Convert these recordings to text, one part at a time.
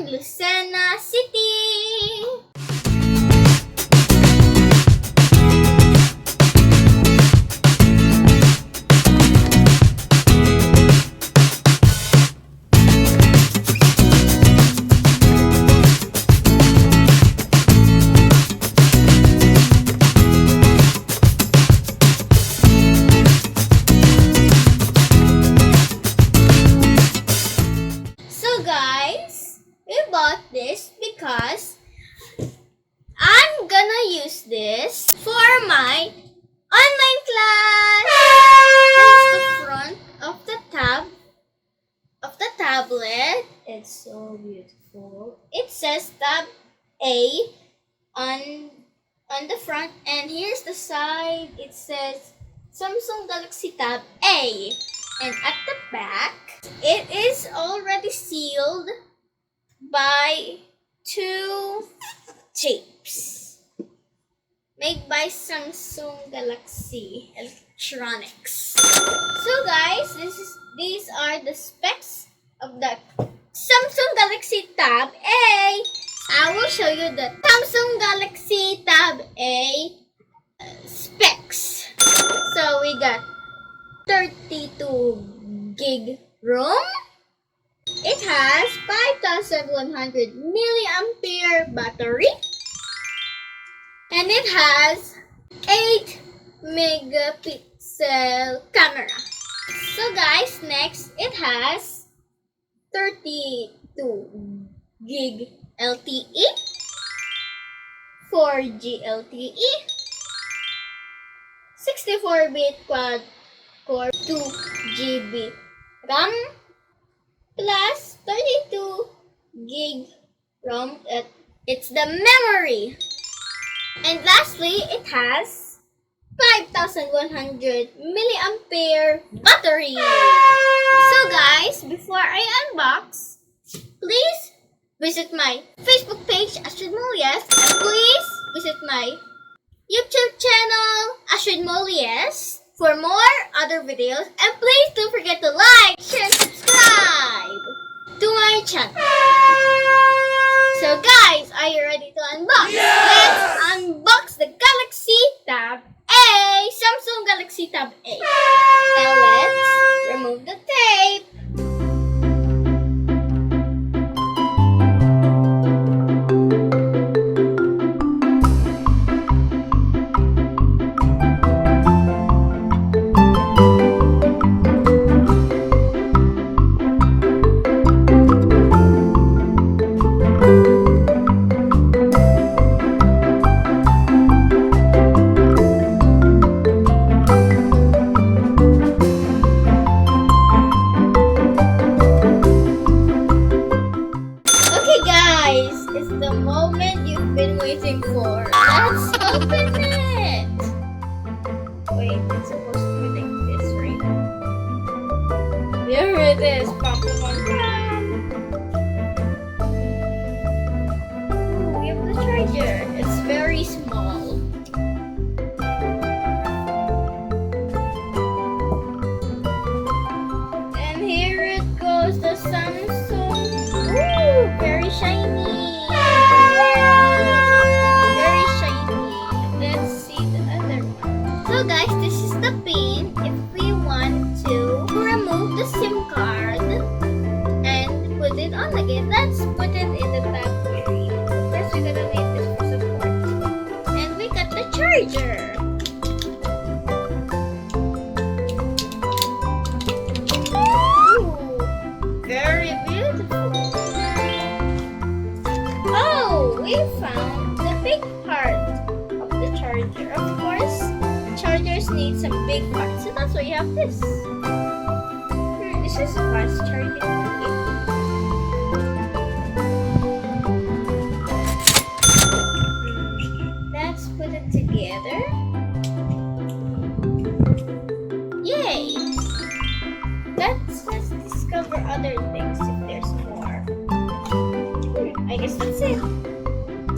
Lucena City! Guys, we bought this because I'm gonna use this for my online class. That's the front of the tablet. It's so beautiful. It says Tab A on the front, and here's the side. It says Samsung Galaxy Tab A, and at the back it is already sealed by 2 tapes made by Samsung Galaxy Electronics. So guys, these are the specs of the Samsung Galaxy Tab A. I will show you the Samsung Galaxy Tab A specs. So we got 32 gig room. It has 5,100 milliampere battery, and it has 8 megapixel camera. So guys, next it has 32 gig LTE, 4G LTE, 64-bit quad core, 2 GB RAM, plus 32 gig ROM. It's the memory. And lastly, it has 5,100 milliampere battery. So guys, before I unbox, please visit my Facebook page, Astrid Mulles, and please visit my YouTube channel, Astrid Mulles, for more other videos. And please don't forget to like, share, and subscribe to my channel. So guys, are you ready to unbox? Yes! Let's unbox the Galaxy Tab A, Samsung Galaxy Tab A. Now let's remove the tape. It's the moment you've been waiting for. Let's open it! Wait, it's supposed to be like this, right? There it is! Pam, pam, pam. We have the charger. It's very small. And here it goes, the Samsung. Ooh, very shiny. So guys, this is the pin if we want to remove the SIM card and put it on again. Let's put it in the tab area. First, we're gonna need this for support. And we got the charger. Ooh, very beautiful. Oh, we found the big part of the charger. Of course, chargers need some big parts, so that's why you have this. This is a fast charging. Let's put it together. Yay! Let's just discover other things if there's more. I guess that's it.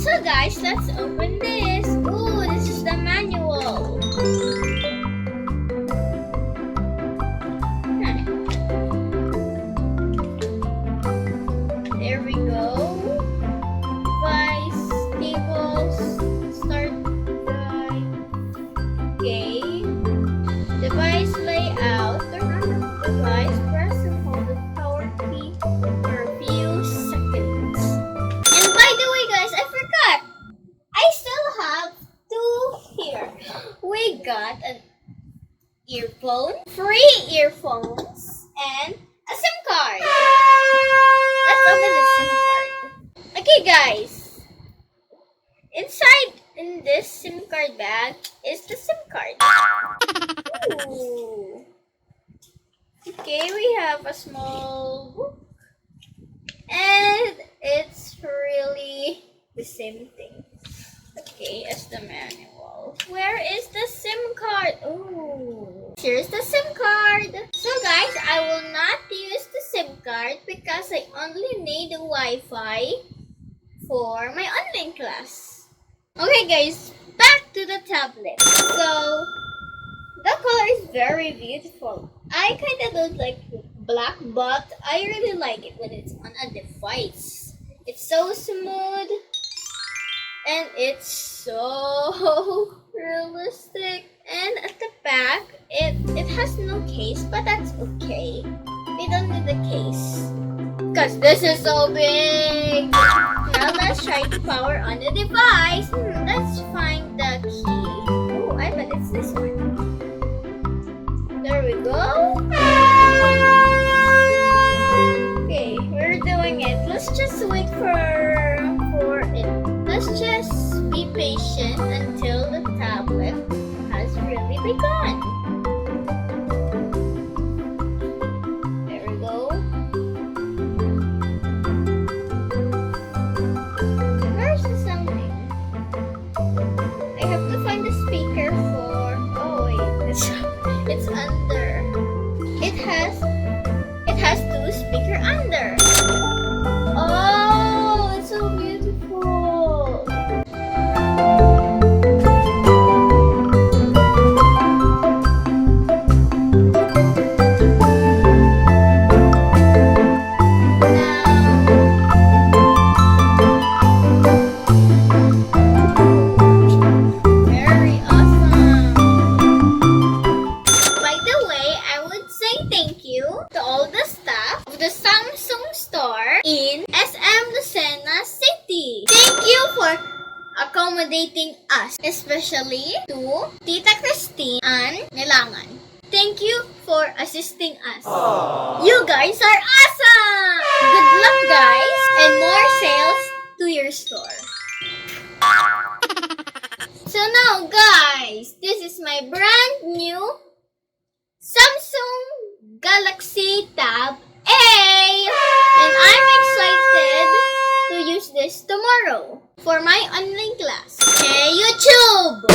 So guys, let's open this. Ooh, this is the manual. There we go. headphone, free earphones, and a SIM card. Let's open the SIM card. Okay, guys. Inside in this SIM card bag is the SIM card. Ooh. Okay, we have a small book. And it's really the same thing. Okay, as the manual.Here is the SIM card? Oh, here's the SIM card. So guys, I will not use the SIM card because I only need Wi-Fi for my online class. Okay guys, back to the tablet. So, the color is very beautiful. I kind of don't like black, but I really like it when it's on a device. It's so smooth and it's so realistic. And at the back, it has no case, but that's okay. We don't need the case because this is so big. Now let's try to power on the device. Let's find the key. Oh, I bet it's this one. There we go. Okay, we're doing it. Let's just wait for it. Let's just be patient until the tablet has really begun. There we go. Where's the something? I have to find the speaker for. Oh wait, it's under. It has two speaker under. Oh, it's so beautiful. Very awesome. By the way, I would say thank you to all the staff of the Samsung store in SM Lucena City. Thank you for accommodating us, especially to Tita Christine and Nilangan. Thank you for assisting us. You guys are awesome! Good luck, guys, and more sales to your store. So now, guys, this is my brand new Samsung Galaxy Tab A, and I'm excited to use this tomorrow for my online class. Hey YouTube!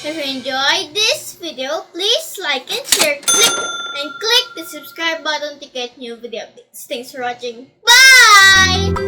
If you enjoyed this video, please like and share, click the subscribe button to get new video updates. Thanks for watching. Bye!